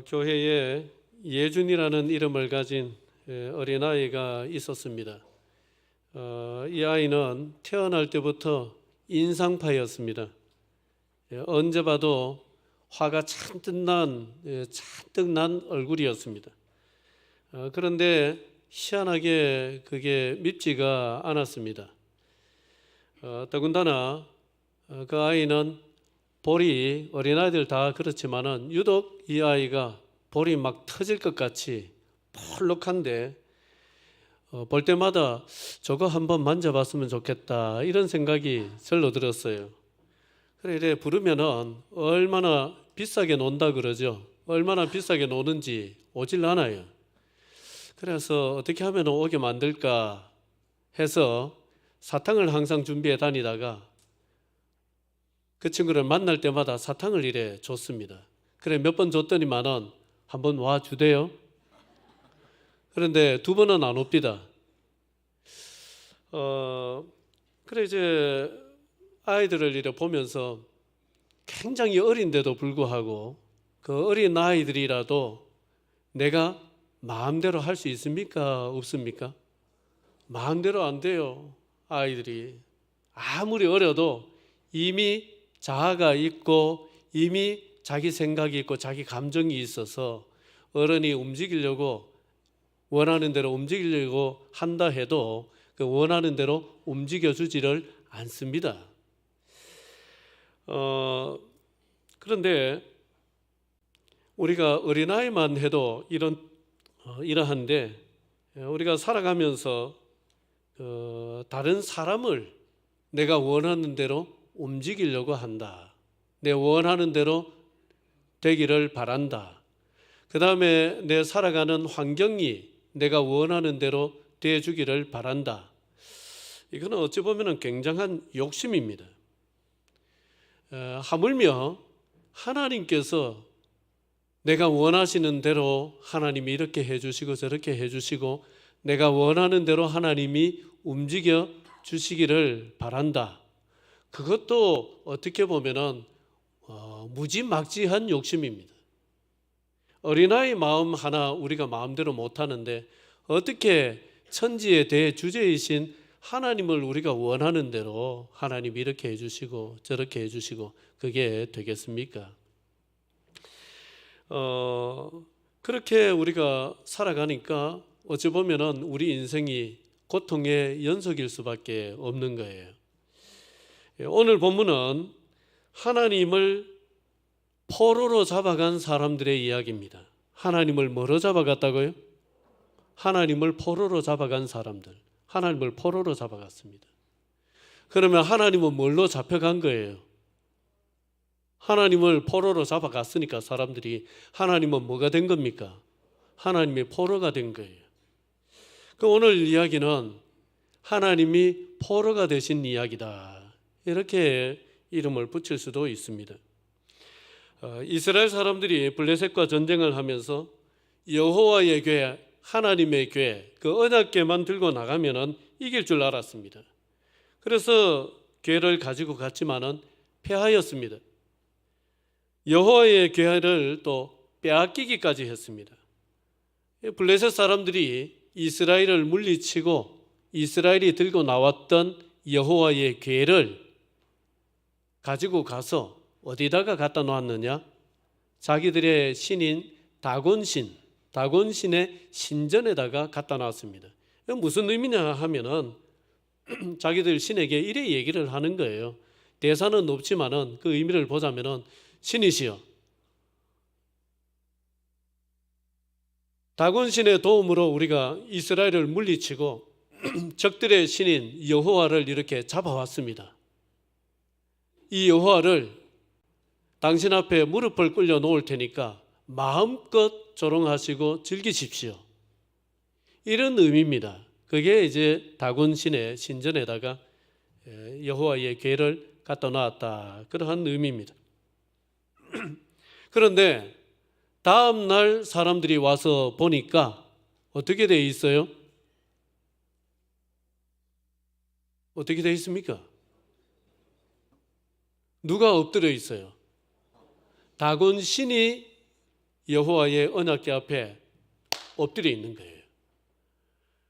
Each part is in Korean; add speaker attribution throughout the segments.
Speaker 1: 교회에 예준이라는 이름을 가진 어린아이가 있었습니다. 이 아이는 태어날 때부터 인상파였습니다. 언제 봐도 화가 잔뜩 난 얼굴이었습니다. 그런데 희한하게 그게 밉지가 않았습니다. 더군다나 그 아이는 볼이, 어린아이들 다 그렇지만은 유독 이 아이가 볼이 막 터질 것 같이 펄럭한데 볼 때마다 저거 한번 만져봤으면 좋겠다 이런 생각이 절로 들었어요. 그래 이래 부르면은 얼마나 비싸게 논다 그러죠. 얼마나 비싸게 노는지 오질 않아요. 그래서 어떻게 하면 오게 만들까 해서 사탕을 항상 준비해 다니다가 그 친구를 만날 때마다 사탕을 이래 줬습니다. 그래 몇 번 줬더니만은 한번 와 주대요. 그런데 두 번은 안 옵니다. 그래 이제 아이들을 이래 보면서 굉장히 어린데도 불구하고 그 어린 아이들이라도 내가 마음대로 할 수 있습니까? 없습니까? 마음대로 안 돼요. 아이들이 아무리 어려도 이미 자아가 있고 이미 자기 생각이 있고 자기 감정이 있어서 어른이 움직이려고 원하는 대로 움직이려고 한다 해도 그 원하는 대로 움직여주지를 않습니다. 그런데 우리가 어린아이만 해도 이러한데 우리가 살아가면서 다른 사람을 내가 원하는 대로 움직이려고 한다. 내 원하는 대로 되기를 바란다. 그 다음에 내 살아가는 환경이 내가 원하는 대로 되어주기를 바란다. 이거는 어찌 보면 굉장한 욕심입니다. 하물며 하나님께서 내가 원하시는 대로 하나님이 이렇게 해주시고 저렇게 해주시고 내가 원하는 대로 하나님이 움직여 주시기를 바란다. 그것도 어떻게 보면은 무지막지한 욕심입니다. 어린아이 마음 하나 우리가 마음대로 못하는데 어떻게 천지의 대주제이신 하나님을 우리가 원하는 대로 하나님이 이렇게 해주시고 저렇게 해주시고 그게 되겠습니까? 그렇게 우리가 살아가니까 어찌 보면은 우리 인생이 고통의 연속일 수밖에 없는 거예요. 오늘 본문은 하나님을 포로로 잡아간 사람들의 이야기입니다. 하나님을 뭐로 잡아갔다고요? 하나님을 포로로 잡아간 사람들. 하나님을 포로로 잡아갔습니다. 그러면 하나님은 뭘로 잡혀간 거예요? 하나님을 포로로 잡아갔으니까 사람들이 하나님은 뭐가 된 겁니까? 하나님의 포로가 된 거예요. 그 오늘 이야기는 하나님이 포로가 되신 이야기다. 이렇게 이름을 붙일 수도 있습니다. 이스라엘 사람들이 블레셋과 전쟁을 하면서 여호와의 궤, 하나님의 궤, 그 언약궤만 들고 나가면은 이길 줄 알았습니다. 그래서 궤를 가지고 갔지만은 패하였습니다. 여호와의 궤를 또 빼앗기기까지 했습니다. 블레셋 사람들이 이스라엘을 물리치고 이스라엘이 들고 나왔던 여호와의 궤를 가지고 가서 어디다가 갖다 놓았느냐? 자기들의 신인 다곤신의 신전에다가 갖다 놨습니다. 무슨 의미냐 하면은 자기들 신에게 이래 얘기를 하는 거예요. 대사는 없지만은 그 의미를 보자면은 신이시여, 다곤신의 도움으로 우리가 이스라엘을 물리치고 적들의 신인 여호와를 이렇게 잡아왔습니다. 이 여호와를 당신 앞에 무릎을 꿇려 놓을 테니까 마음껏 조롱하시고 즐기십시오. 이런 의미입니다. 그게 이제 다곤신의 신전에다가 여호와의 궤를 갖다 놨다. 그러한 의미입니다. 그런데 다음 날 사람들이 와서 보니까 어떻게 돼 있어요? 어떻게 돼 있습니까? 누가 엎드려 있어요? 다곤신이 여호와의 언약궤 앞에 엎드려 있는 거예요.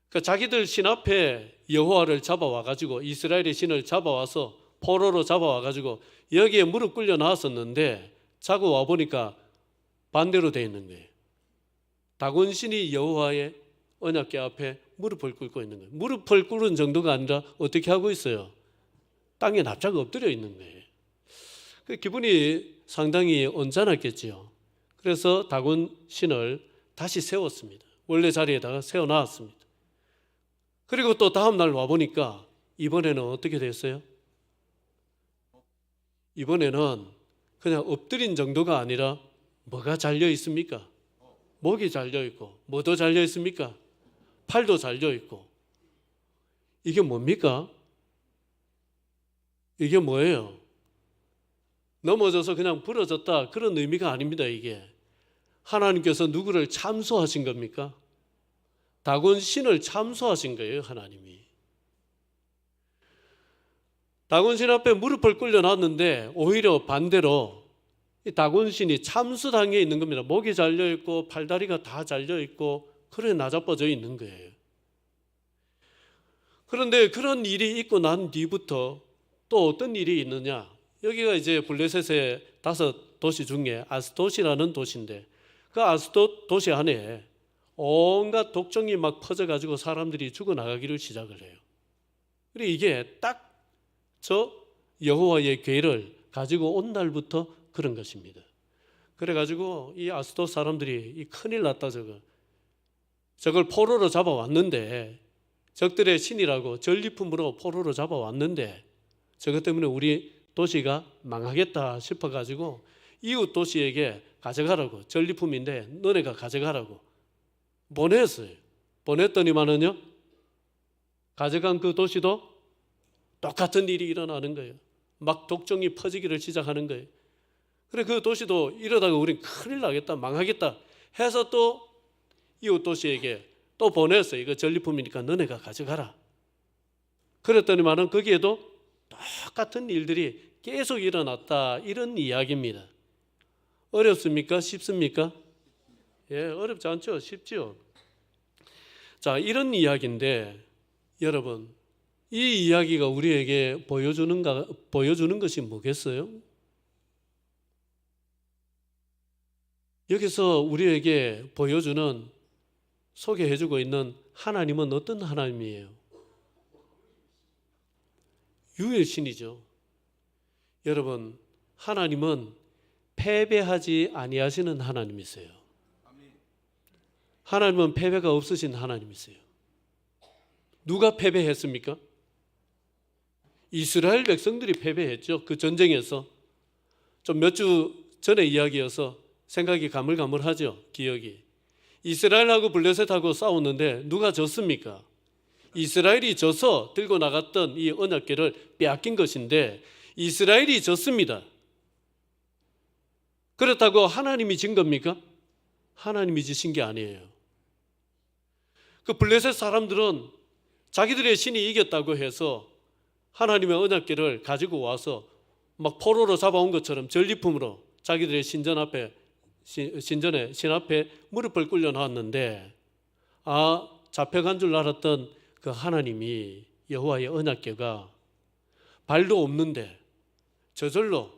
Speaker 1: 그러니까 자기들 신 앞에 여호와를 잡아와 가지고 이스라엘의 신을 잡아와서 포로로 잡아와 가지고 여기에 무릎 꿇려 나왔었는데 자고 와 보니까 반대로 돼 있는 거예요. 다곤 신이 여호와의 언약궤 앞에 무릎을 꿇고 있는 거예요. 무릎을 꿇은 정도가 아니라 어떻게 하고 있어요? 땅에 납작 엎드려 있는 거예요. 그 기분이 상당히 언짢았겠지요. 그래서 다곤 신을 다시 세웠습니다. 원래 자리에다가 세워놨습니다. 그리고 또 다음 날 와보니까 이번에는 어떻게 됐어요? 이번에는 그냥 엎드린 정도가 아니라 뭐가 잘려 있습니까? 목이 잘려 있고 뭐도 잘려 있습니까? 팔도 잘려 있고. 이게 뭡니까? 이게 뭐예요? 넘어져서 그냥 부러졌다 그런 의미가 아닙니다. 이게 하나님께서 누구를 참소하신 겁니까? 다곤 신을 참소하신 거예요. 하나님이 다곤 신 앞에 무릎을 꿇려놨는데 오히려 반대로 이 다곤 신이 참수당해 있는 겁니다. 목이 잘려 있고 팔다리가 다 잘려 있고 그래 나자빠져 있는 거예요. 그런데 그런 일이 있고 난 뒤부터 또 어떤 일이 있느냐? 여기가 이제 블레셋의 5도시 중에 아스돗이라는 도시인데 그 아스돗 도시 안에 온갖 독종이 막 퍼져가지고 사람들이 죽어나가기를 시작을 해요. 그리고 이게 딱 저 여호와의 궤를 가지고 온 날부터 그런 것입니다. 그래가지고 이 아스돗 사람들이 이 큰일 났다 저걸 포로로 잡아왔는데 적들의 신이라고 전리품으로 포로로 잡아왔는데 저것 때문에 우리 도시가 망하겠다 싶어가지고 이웃 도시에게 가져가라고 전리품인데 너네가 가져가라고 보냈어요. 보냈더니만은요 가져간 그 도시도 똑같은 일이 일어나는 거예요. 막 독종이 퍼지기를 시작하는 거예요. 그래 그 도시도 이러다가 우린 큰일 나겠다 망하겠다 해서 또 이웃 도시에게 또 보냈어요. 이거 전리품이니까 너네가 가져가라. 그랬더니만은 거기에도 똑같은 일들이 계속 일어났다 이런 이야기입니다. 어렵습니까? 쉽습니까? 예, 어렵지 않죠? 쉽죠? 자, 이런 이야기인데 여러분 이 이야기가 우리에게 보여주는 것이 뭐겠어요? 여기서 우리에게 보여주는 소개해주고 있는 하나님은 어떤 하나님이에요? 유일신이죠. 여러분 하나님은 패배하지 아니하시는 하나님이세요. 하나님은 패배가 없으신 하나님이세요. 누가 패배했습니까? 이스라엘 백성들이 패배했죠. 그 전쟁에서. 좀 몇 주 전의 이야기여서 생각이 가물가물하죠. 기억이. 이스라엘하고 블레셋하고 싸웠는데 누가 졌습니까? 이스라엘이 져서 들고 나갔던 이 언약궤를 빼앗긴 것인데 이스라엘이 졌습니다. 그렇다고 하나님이 진 겁니까? 하나님이 지신 게 아니에요. 그 블레셋 사람들은 자기들의 신이 이겼다고 해서 하나님의 언약궤를 가지고 와서 막 포로로 잡아온 것처럼 전리품으로 자기들의 신전 앞에 무릎을 꿇려 놨는데 잡혀간 줄 알았던 그 하나님이 여호와의 언약궤가 발도 없는데 저절로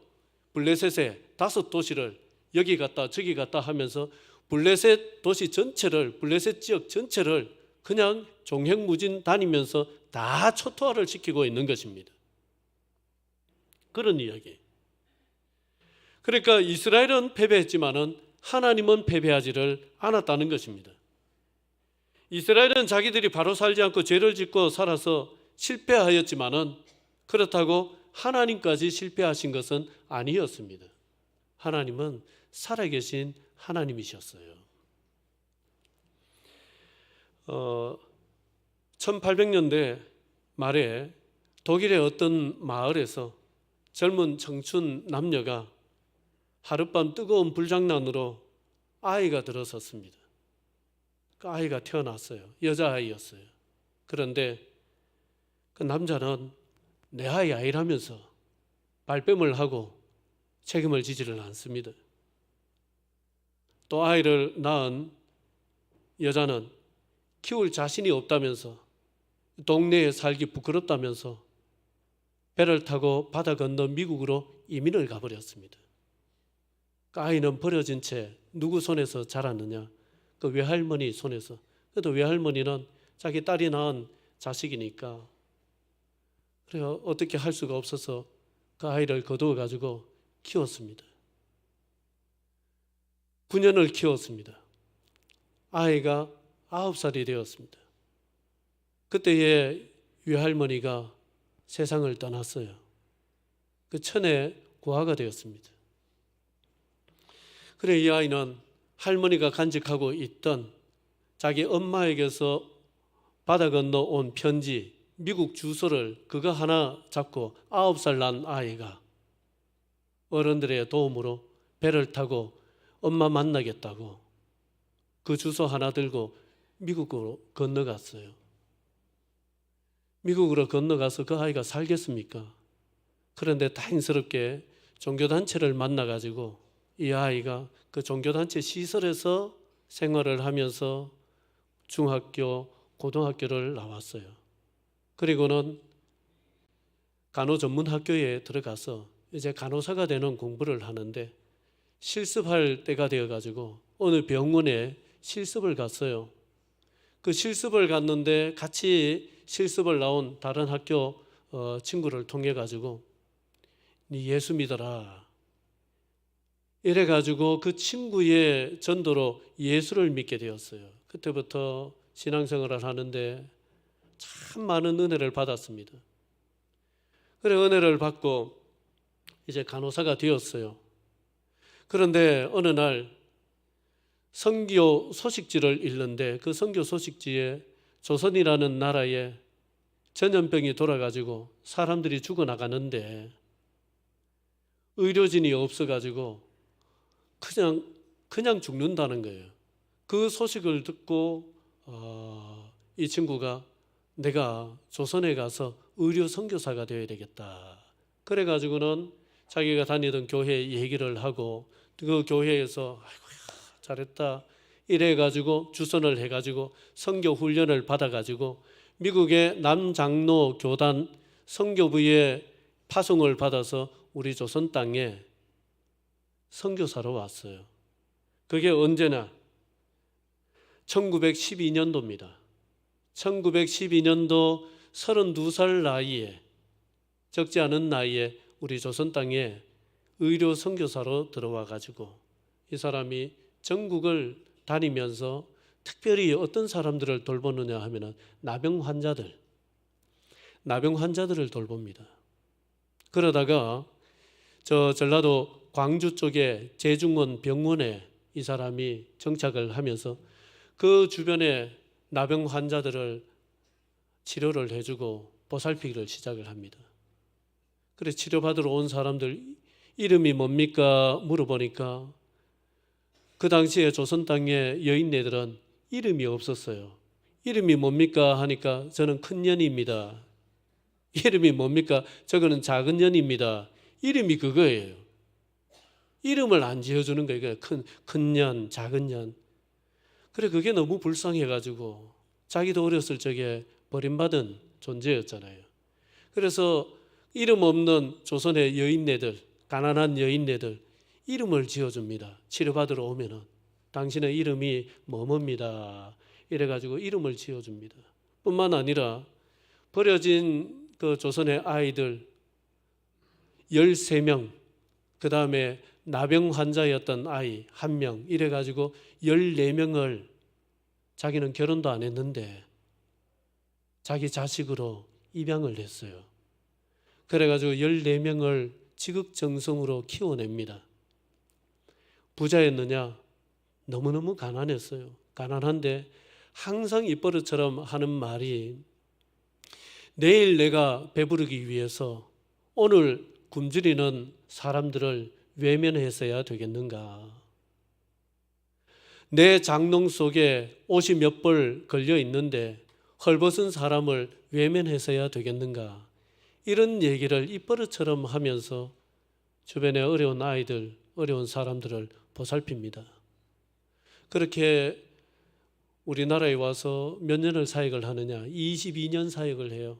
Speaker 1: 블레셋의 5도시를 여기 갔다 저기 갔다 하면서 블레셋 도시 전체를 블레셋 지역 전체를 그냥 종횡무진 다니면서 다 초토화를 시키고 있는 것입니다. 그런 이야기. 그러니까 이스라엘은 패배했지만은 하나님은 패배하지를 않았다는 것입니다. 이스라엘은 자기들이 바로 살지 않고 죄를 짓고 살아서 실패하였지만은 그렇다고 하나님까지 실패하신 것은 아니었습니다. 하나님은 살아계신 하나님이셨어요. 1800년대 말에 독일의 어떤 마을에서 젊은 청춘 남녀가 하룻밤 뜨거운 불장난으로 아이가 들어섰습니다. 그 아이가 태어났어요. 여자아이였어요. 그런데 그 남자는 내 아이 아니라면서 발뺌을 하고 책임을 지지를 않습니다. 또 아이를 낳은 여자는 키울 자신이 없다면서, 동네에 살기 부끄럽다면서 배를 타고 바다 건너 미국으로 이민을 가버렸습니다. 그 아이는 버려진 채 누구 손에서 자랐느냐? 그 외할머니 손에서. 그래도 외할머니는 자기 딸이 낳은 자식이니까 그래 어떻게 할 수가 없어서 그 아이를 거두어 가지고 키웠습니다. 9년을 키웠습니다. 아이가 9살이 되었습니다. 그때의 외할머니가 세상을 떠났어요. 그 천에 고아가 되었습니다. 그래 이 아이는 할머니가 간직하고 있던 자기 엄마에게서 바다 건너 온 편지, 미국 주소를 그거 하나 잡고 9살 난 아이가 어른들의 도움으로 배를 타고 엄마 만나겠다고 그 주소 하나 들고 미국으로 건너갔어요. 미국으로 건너가서 그 아이가 살겠습니까? 그런데 다행스럽게 종교단체를 만나가지고 이 아이가 그 종교단체 시설에서 생활을 하면서 중학교, 고등학교를 나왔어요. 그리고는 간호전문학교에 들어가서 이제 간호사가 되는 공부를 하는데 실습할 때가 되어가지고 어느 병원에 실습을 갔어요. 그 실습을 갔는데 같이 실습을 나온 다른 학교 친구를 통해 가지고 네 예수 믿어라. 이래 가지고 그 친구의 전도로 예수를 믿게 되었어요. 그때부터 신앙생활을 하는데 참 많은 은혜를 받았습니다. 그래 은혜를 받고 이제 간호사가 되었어요. 그런데 어느 날 선교 소식지를 읽는데 그 선교 소식지에 조선이라는 나라에 전염병이 돌아가지고 사람들이 죽어나가는데 의료진이 없어가지고 그냥 죽는다는 거예요. 그 소식을 듣고 이 친구가 내가 조선에 가서 의료 선교사가 되어야 되겠다. 그래가지고는 자기가 다니던 교회에 얘기를 하고 그 교회에서 아이고야 잘했다 이래가지고 주선을 해가지고 선교 훈련을 받아가지고 미국의 남장로 교단 선교부의 파송을 받아서 우리 조선 땅에 선교사로 왔어요. 그게 언제나 1912년도입니다. 1912년도 32살 나이에 적지 않은 나이에 우리 조선 땅에 의료 선교사로 들어와 가지고 이 사람이 전국을 다니면서 특별히 어떤 사람들을 돌보느냐 하면은 나병 환자들을 돌봅니다. 그러다가 저 전라도 광주 쪽에 제중원 병원에 이 사람이 정착을 하면서 그 주변에 나병 환자들을 치료를 해주고 보살피기를 시작을 합니다. 그래서 치료받으러 온 사람들 이름이 뭡니까 물어보니까 그 당시에 조선 땅의 여인네들은 이름이 없었어요. 이름이 뭡니까 하니까 저는 큰 년입니다. 이름이 뭡니까? 저거는 작은 년입니다. 이름이 그거예요. 이름을 안 지어주는 거예요. 큰 년, 작은 년. 그래 그게 너무 불쌍해가지고 자기도 어렸을 적에 버림받은 존재였잖아요. 그래서 이름 없는 조선의 여인네들, 가난한 여인네들 이름을 지어줍니다. 치료받으러 오면은 당신의 이름이 뭐뭐입니다. 이래가지고 이름을 지어줍니다. 뿐만 아니라 버려진 그 조선의 아이들 13명, 그 다음에 나병 환자였던 아이 1명 이래가지고 14명을 자기는 결혼도 안 했는데 자기 자식으로 입양을 했어요. 그래가지고 14명을 지극정성으로 키워냅니다. 부자였느냐? 너무너무 가난했어요. 가난한데 항상 입버릇처럼 하는 말이 내일 내가 배부르기 위해서 오늘 굶주리는 사람들을 외면했어야 되겠는가? 내 장롱 속에 옷이 몇 벌 걸려 있는데 헐벗은 사람을 외면했어야 되겠는가? 이런 얘기를 입버릇처럼 하면서 주변의 어려운 아이들, 어려운 사람들을 보살핍니다. 그렇게 우리나라에 와서 몇 년을 사역을 하느냐? 22년 사역을 해요.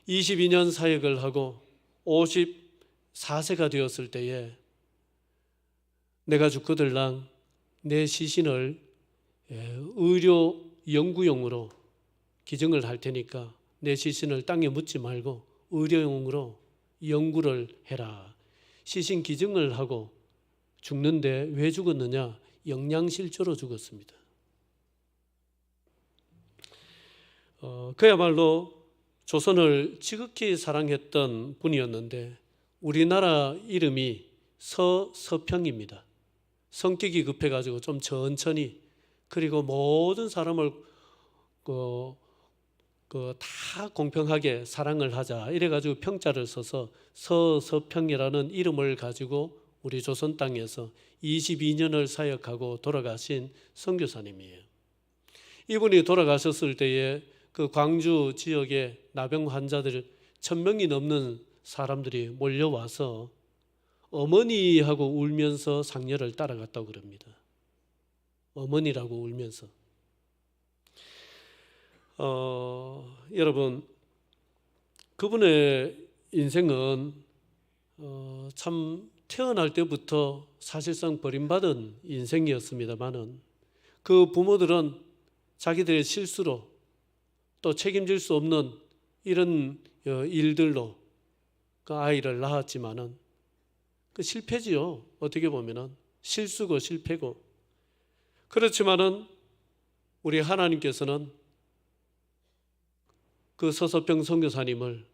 Speaker 1: 22년 사역을 하고 54세가 되었을 때에 내가 죽거들랑 내 시신을 의료 연구용으로 기증을 할 테니까 내 시신을 땅에 묻지 말고 의료용으로 연구를 해라. 시신 기증을 하고 죽는데 왜 죽었느냐? 영양실조로 죽었습니다. 그야말로 조선을 지극히 사랑했던 분이었는데 우리나라 이름이 서평입니다. 성격이 급해가지고 좀 천천히, 그리고 모든 사람을 다 공평하게 사랑을 하자 이래가지고 평자를 써서 서평이라는 이름을 가지고 우리 조선 땅에서 22년을 사역하고 돌아가신 선교사님이에요. 이분이 돌아가셨을 때에 그 광주 지역에 나병 환자들 1000명이 넘는 사람들이 몰려와서 어머니하고 울면서 상려를 따라갔다고 그럽니다. 어머니라고 울면서. 여러분, 그분의 인생은 참 태어날 때부터 사실상 버림받은 인생이었습니다만은 그 부모들은 자기들의 실수로 또 책임질 수 없는 이런 일들로 그 아이를 낳았지만은 그 실패지요. 어떻게 보면은 실수고 실패고. 그렇지만은 우리 하나님께서는 그 서서평 선교사님을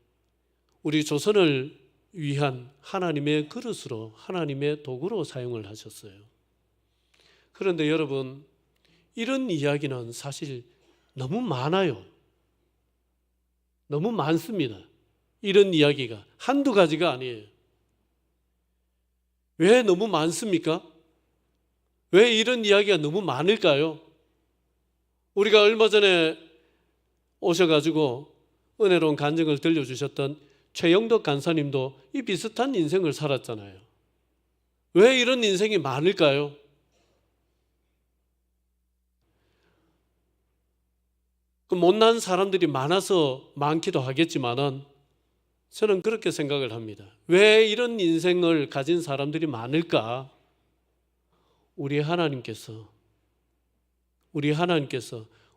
Speaker 1: 우리 조선을 위한 하나님의 그릇으로, 하나님의 도구로 사용을 하셨어요. 그런데 여러분, 이런 이야기는 사실 너무 많아요. 너무 많습니다. 이런 이야기가 한두 가지가 아니에요. 왜 너무 많습니까? 왜 이런 이야기가 너무 많을까요? 우리가 얼마 전에 오셔가지고 은혜로운 간증을 들려주셨던 최영덕 간사님도 이 비슷한 인생을 살았잖아요. 왜 이런 인생이 많을까요? 그 못난 사람들이 많아서 많기도 하겠지만은 저는 그렇게 생각을 합니다. 왜 이런 인생을 가진 사람들이 많을까? 우리 하나님께서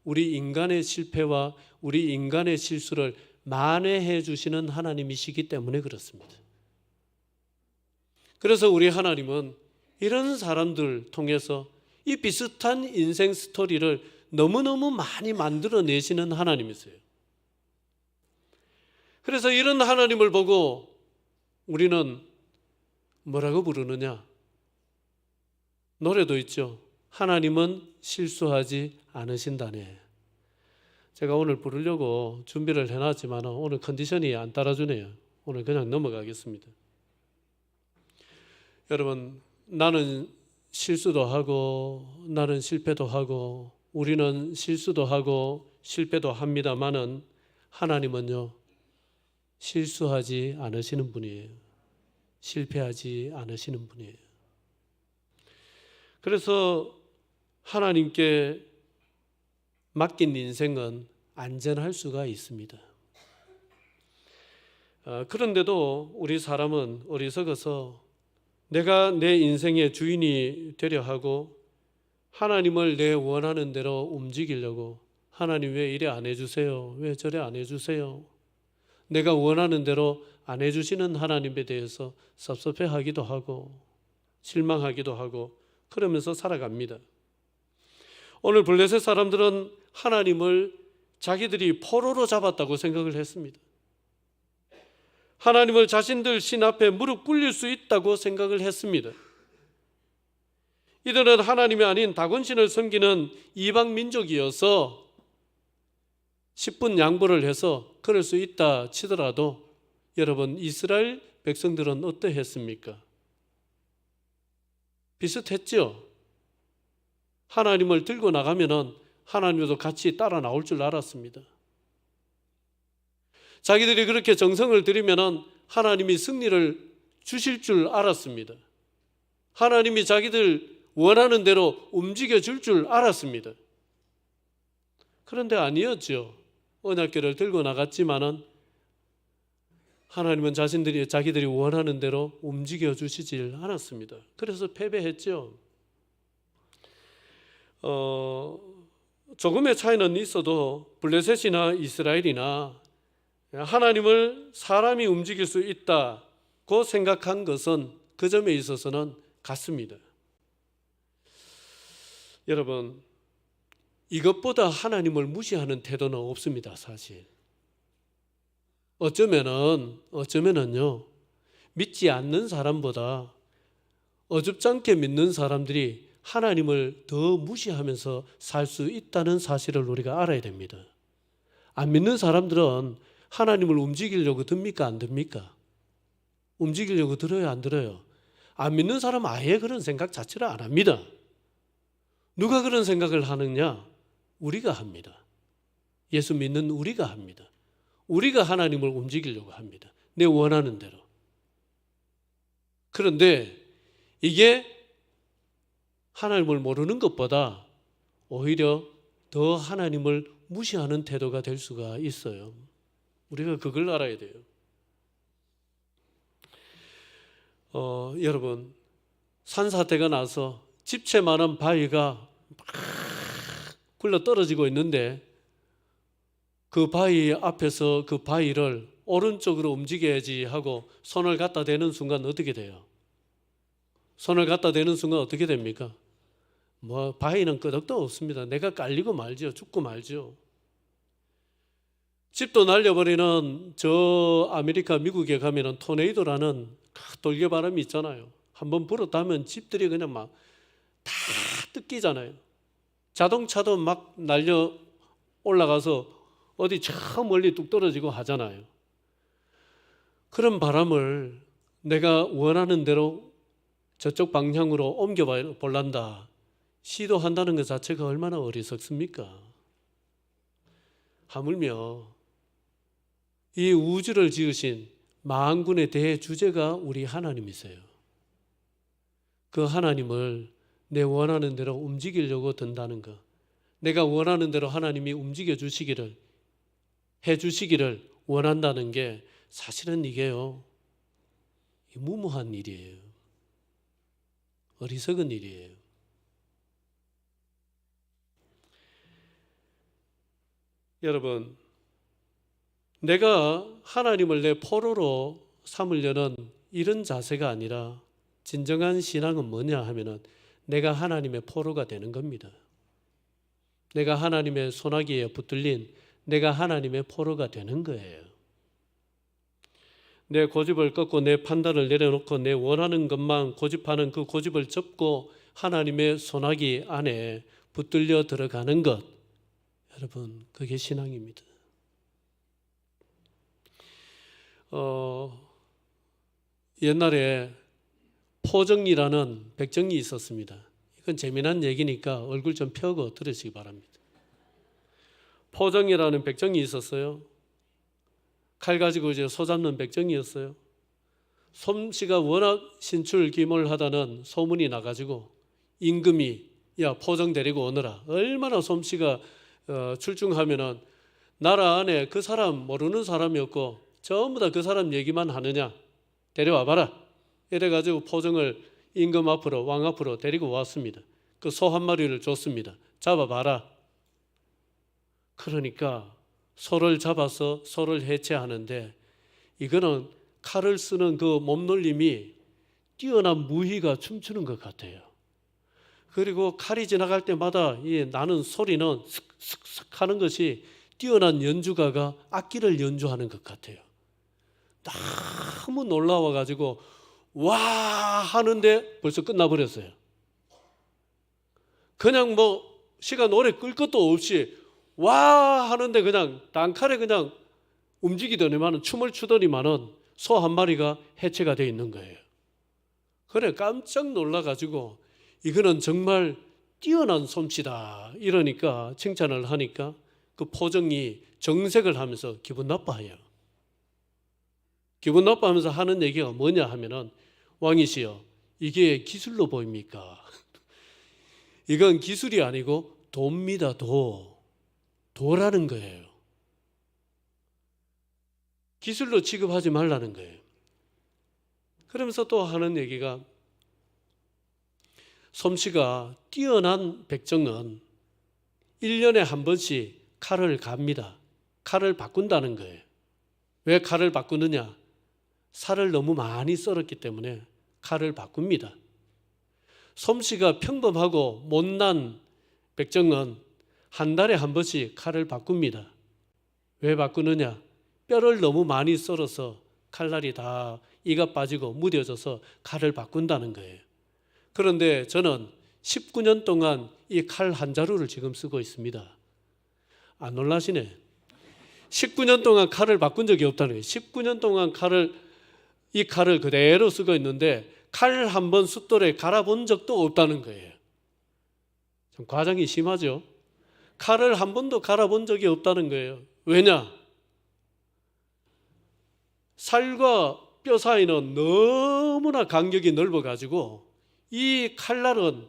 Speaker 1: 우리 인간의 실패와 우리 인간의 실수를 만회해 주시는 하나님이시기 때문에 그렇습니다. 그래서 우리 하나님은 이런 사람들 통해서 이 비슷한 인생 스토리를 너무너무 많이 만들어내시는 하나님이세요. 그래서 이런 하나님을 보고 우리는 뭐라고 부르느냐? 노래도 있죠. 하나님은 실수하지 않으신다네. 제가 오늘 부르려고 준비를 해놨지만 오늘 컨디션이 안 따라주네요. 오늘 그냥 넘어가겠습니다. 여러분, 나는 실수도 하고 나는 실패도 하고 우리는 실수도 하고 실패도 합니다만은 하나님은요, 실수하지 않으시는 분이에요. 실패하지 않으시는 분이에요. 그래서 하나님께 맡긴 인생은 안전할 수가 있습니다. 그런데도 우리 사람은 어리석어서 내가 내 인생의 주인이 되려 하고 하나님을 내 원하는 대로 움직이려고 하나님 왜 이래 안 해주세요? 왜 저래 안 해주세요? 내가 원하는 대로 안 해주시는 하나님에 대해서 섭섭해하기도 하고 실망하기도 하고 그러면서 살아갑니다. 오늘 블레셋 사람들은 하나님을 자기들이 포로로 잡았다고 생각을 했습니다. 하나님을 자신들 신 앞에 무릎 꿇릴 수 있다고 생각을 했습니다. 이들은 하나님이 아닌 다곤신을 섬기는 이방 민족이어서 10분 양보를 해서 그럴 수 있다 치더라도 여러분, 이스라엘 백성들은 어떠했습니까? 비슷했죠. 하나님을 들고 나가면은 하나님도 같이 따라 나올 줄 알았습니다. 자기들이 그렇게 정성을 들이면은 하나님이 승리를 주실 줄 알았습니다. 하나님이 자기들 원하는 대로 움직여 줄 줄 알았습니다. 그런데 아니었죠. 언약궤를 들고 나갔지만은 하나님은 자기들이 원하는 대로 움직여 주시질 않았습니다. 그래서 패배했죠. 조금의 차이는 있어도 블레셋이나 이스라엘이나 하나님을 사람이 움직일 수 있다고 생각한 것은 그 점에 있어서는 같습니다. 여러분, 이것보다 하나님을 무시하는 태도는 없습니다, 사실. 어쩌면은요, 믿지 않는 사람보다 어줍지 않게 믿는 사람들이 하나님을 더 무시하면서 살 수 있다는 사실을 우리가 알아야 됩니다. 안 믿는 사람들은 하나님을 움직이려고 듭니까? 안 듭니까? 움직이려고 들어요? 안 들어요? 안 믿는 사람은 아예 그런 생각 자체를 안 합니다. 누가 그런 생각을 하느냐? 우리가 합니다. 예수 믿는 우리가 합니다. 우리가 하나님을 움직이려고 합니다. 내 원하는 대로. 그런데 이게 하나님을 모르는 것보다 오히려 더 하나님을 무시하는 태도가 될 수가 있어요. 우리가 그걸 알아야 돼요. 여러분, 산사태가 나서 집채만한 바위가 막 굴러 떨어지고 있는데 그 바위 앞에서 그 바위를 오른쪽으로 움직여야지 하고 손을 갖다 대는 순간 어떻게 돼요? 손을 갖다 대는 순간 어떻게 됩니까? 바위는 끄덕도 없습니다. 내가 깔리고 말죠. 죽고 말죠. 집도 날려버리는 저 아메리카 미국에 가면은 토네이도라는 돌개바람이 있잖아요. 한번 불었다면 집들이 그냥 막 다 뜯기잖아요. 자동차도 막 날려 올라가서 어디 저 멀리 뚝 떨어지고 하잖아요. 그런 바람을 내가 원하는 대로 저쪽 방향으로 옮겨 볼란다 시도한다는 것 자체가 얼마나 어리석습니까? 하물며 이 우주를 지으신 만군의 대주제가 우리 하나님이세요. 그 하나님을 내 원하는 대로 움직이려고 든다는 것, 내가 원하는 대로 하나님이 움직여 주시기를, 해 주시기를 원한다는 게 사실은 이게요, 무모한 일이에요. 어리석은 일이에요. 여러분, 내가 하나님을 내 포로로 삼으려는 이런 자세가 아니라 진정한 신앙은 뭐냐 하면은 내가 하나님의 포로가 되는 겁니다. 내가 하나님의 소나기에 붙들린 내가 하나님의 포로가 되는 거예요. 내 고집을 꺾고 내 판단을 내려놓고 내 원하는 것만 고집하는 그 고집을 접고 하나님의 소나기 안에 붙들려 들어가는 것, 여러분, 그게 신앙입니다. 옛날에 포정이라는 백정이 있었습니다. 이건 재미난 얘기니까 얼굴 좀 펴고 들으시기 바랍니다. 포정이라는 백정이 있었어요. 칼 가지고 이제 소 잡는 백정이었어요. 솜씨가 워낙 신출귀몰하다는 소문이 나가지고 임금이 야 포정 데리고 오너라. 얼마나 솜씨가 출중하면은 나라 안에 그 사람 모르는 사람이 없고 전부 다 그 사람 얘기만 하느냐. 데려와 봐라. 이래가지고 포정을 임금 앞으로 왕 앞으로 데리고 왔습니다. 그 소 한 마리를 줬습니다. 잡아봐라. 그러니까 소를 잡아서 소를 해체하는데 이거는 칼을 쓰는 그 몸놀림이 뛰어난 무희가 춤추는 것 같아요. 그리고 칼이 지나갈 때마다 나는 소리는 슥슥슥 하는 것이 뛰어난 연주가가 악기를 연주하는 것 같아요. 너무 놀라워가지고 와 하는데 벌써 끝나버렸어요. 그냥 시간 오래 끌 것도 없이 와 하는데 그냥 단칼에 그냥 움직이더니만은 춤을 추더니만은 소 한 마리가 해체가 되어 있는 거예요. 그래 깜짝 놀라가지고 이거는 정말 뛰어난 솜씨다 이러니까 칭찬을 하니까 그 포정이 정색을 하면서 기분 나빠해요. 기분 나빠하면서 하는 얘기가 뭐냐 하면은 왕이시여 이게 기술로 보입니까? 이건 기술이 아니고 도입니다. 도라는 거예요. 기술로 취급하지 말라는 거예요. 그러면서 또 하는 얘기가, 솜씨가 뛰어난 백정은 1년에 한 번씩 칼을 갑니다. 칼을 바꾼다는 거예요. 왜 칼을 바꾸느냐? 살을 너무 많이 썰었기 때문에 칼을 바꿉니다. 솜씨가 평범하고 못난 백정은 한 달에 한 번씩 칼을 바꿉니다. 왜 바꾸느냐? 뼈를 너무 많이 썰어서 칼날이 다 이가 빠지고 무뎌져서 칼을 바꾼다는 거예요. 그런데 저는 19년 동안 이 칼 한 자루를 지금 쓰고 있습니다. 안 놀라시네. 19년 동안 칼을 바꾼 적이 없다는 거예요. 19년 동안 이 칼을 그대로 쓰고 있는데 칼 한 번 숫돌에 갈아본 적도 없다는 거예요. 좀 과장이 심하죠? 칼을 한 번도 갈아본 적이 없다는 거예요. 왜냐? 살과 뼈 사이는 너무나 간격이 넓어가지고 이 칼날은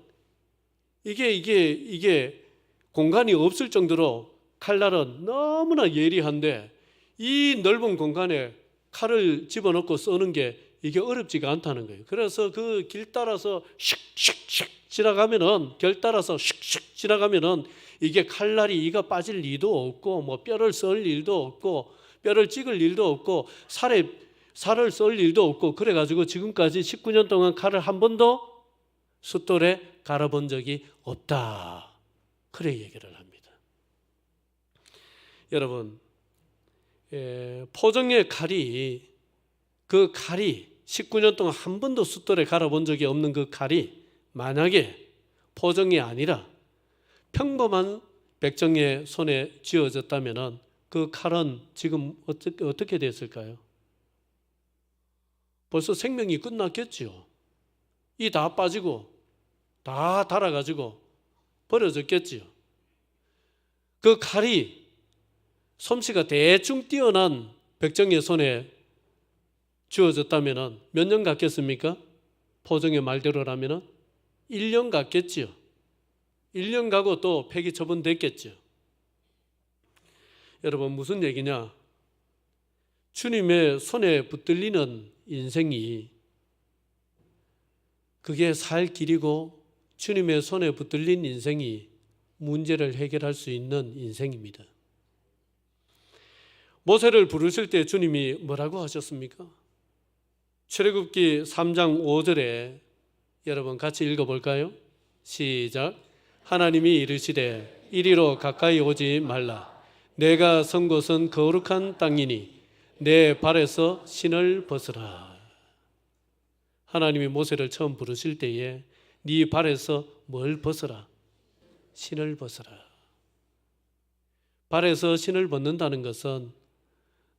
Speaker 1: 이게 공간이 없을 정도로 칼날은 너무나 예리한데 이 넓은 공간에 칼을 집어넣고 써는 게 이게 어렵지가 않다는 거예요. 그래서 그 길 따라서 슉슉슉 지나가면은, 결 따라서 슉슉 지나가면은 이게 칼날이 이가 빠질 일도 없고 뭐 뼈를 썰 일도 없고 뼈를 찍을 일도 없고 살을 썰 일도 없고, 그래가지고 지금까지 19년 동안 칼을 한 번도 숫돌에 갈아본 적이 없다. 그래 얘기를 합니다. 여러분, 포정의 칼이, 그 칼이 19년 동안 한 번도 숫돌에 갈아본 적이 없는 그 칼이 만약에 포정이 아니라 평범한 백정의 손에 쥐어졌다면 그 칼은 지금 어떻게 됐을까요? 벌써 생명이 끝났겠죠. 이 다 빠지고 다 닳아가지고 버려졌겠지요. 그 칼이 솜씨가 대충 뛰어난 백정의 손에 쥐어졌다면 몇 년 갔겠습니까? 포정의 말대로라면 1년 갔겠지요. 1년 가고 또 폐기 처분됐겠죠. 여러분, 무슨 얘기냐? 주님의 손에 붙들리는 인생이, 그게 살 길이고 주님의 손에 붙들린 인생이 문제를 해결할 수 있는 인생입니다. 모세를 부르실 때 주님이 뭐라고 하셨습니까? 출애굽기 3장 5절에 여러분 같이 읽어볼까요? 시작. 하나님이 이르시되 이리로 가까이 오지 말라. 내가 선 곳은 거룩한 땅이니 내 발에서 신을 벗으라. 하나님이 모세를 처음 부르실 때에 네 발에서 뭘 벗어라? 신을 벗어라. 발에서 신을 벗는다는 것은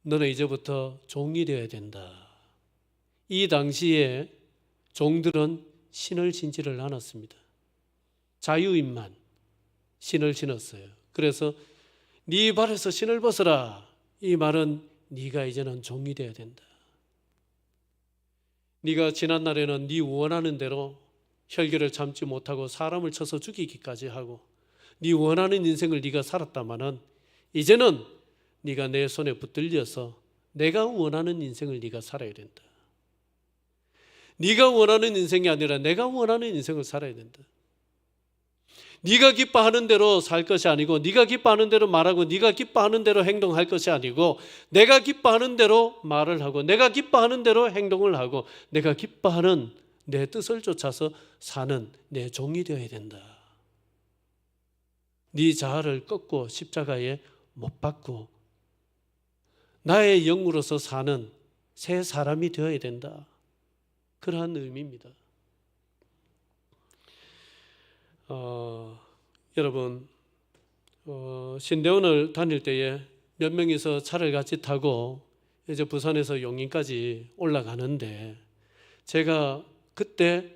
Speaker 1: 너는 이제부터 종이 되어야 된다. 이 당시에 종들은 신을 신지를 않았습니다. 자유인만 신을 신었어요. 그래서 네 발에서 신을 벗어라. 이 말은 네가 이제는 종이 되어야 된다. 네가 지난 날에는 네 원하는 대로 혈기를 참지 못하고 사람을 쳐서 죽이기까지 하고 네 원하는 인생을 네가 살았다마는 이제는 네가 내 손에 붙들려서 내가 원하는 인생을 네가 살아야 된다. 네가 원하는 인생이 아니라 내가 원하는 인생을 살아야 된다. 네가 기뻐하는 대로 살 것이 아니고 네가 기뻐하는 대로 말하고 네가 기뻐하는 대로 행동할 것이 아니고 내가 기뻐하는 대로 말을 하고 내가 기뻐하는 대로 행동을 하고 내가 기뻐하는 내 뜻을 쫓아서 사는 내 종이 되어야 된다. 네 자아를 꺾고 십자가에 못 박고 나의 영으로서 사는 새 사람이 되어야 된다. 그러한 의미입니다. 여러분, 신대원을 다닐 때에 몇 명이서 차를 같이 타고 이제 부산에서 용인까지 올라가는데 제가 그때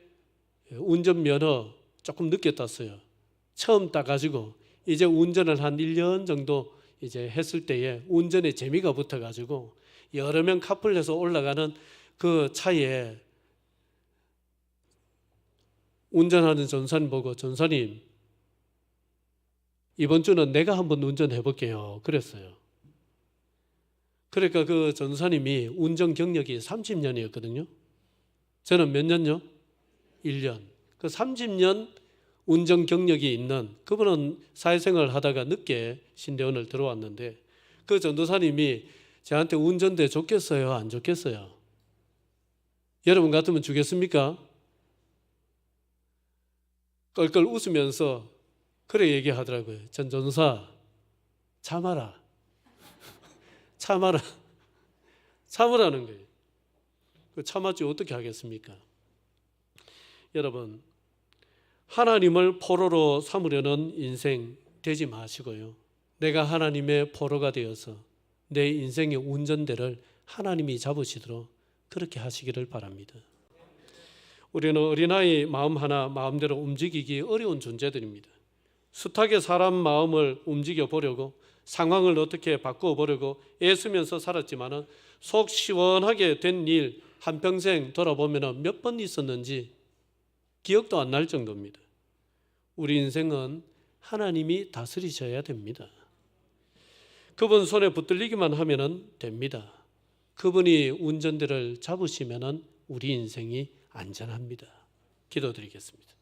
Speaker 1: 운전면허 조금 늦게 땄어요. 처음 따가지고 이제 운전을 한 1년 정도 이제 했을 때에 운전에 재미가 붙어가지고 여러 명 카풀해서 올라가는 그 차에 운전하는 전사님 보고 전사님 이번 주는 내가 한번 운전해 볼게요. 그랬어요. 그러니까 그 전도사님이 운전 경력이 30년이었거든요. 저는 몇 년요? 1년. 그 30년 운전 경력이 있는 그분은 사회생활을 하다가 늦게 신대원을 들어왔는데 그 전도사님이 저한테 운전대 좋겠어요? 안 좋겠어요? 여러분 같으면 주겠습니까? 껄껄 웃으면서 그래 얘기하더라고요. 전 전도사 참아라. 참아라. 참으라는 거예요. 참았지 어떻게 하겠습니까? 여러분, 하나님을 포로로 삼으려는 인생 되지 마시고요. 내가 하나님의 포로가 되어서 내 인생의 운전대를 하나님이 잡으시도록 그렇게 하시기를 바랍니다. 우리는 어린아이 마음 하나 마음대로 움직이기 어려운 존재들입니다. 숱하게 사람 마음을 움직여 보려고 상황을 어떻게 바꾸어 보려고 애쓰면서 살았지만은 속 시원하게 된 일 한평생 돌아보면 몇 번 있었는지 기억도 안 날 정도입니다. 우리 인생은 하나님이 다스리셔야 됩니다. 그분 손에 붙들리기만 하면 됩니다. 그분이 운전대를 잡으시면 우리 인생이 안전합니다. 기도드리겠습니다.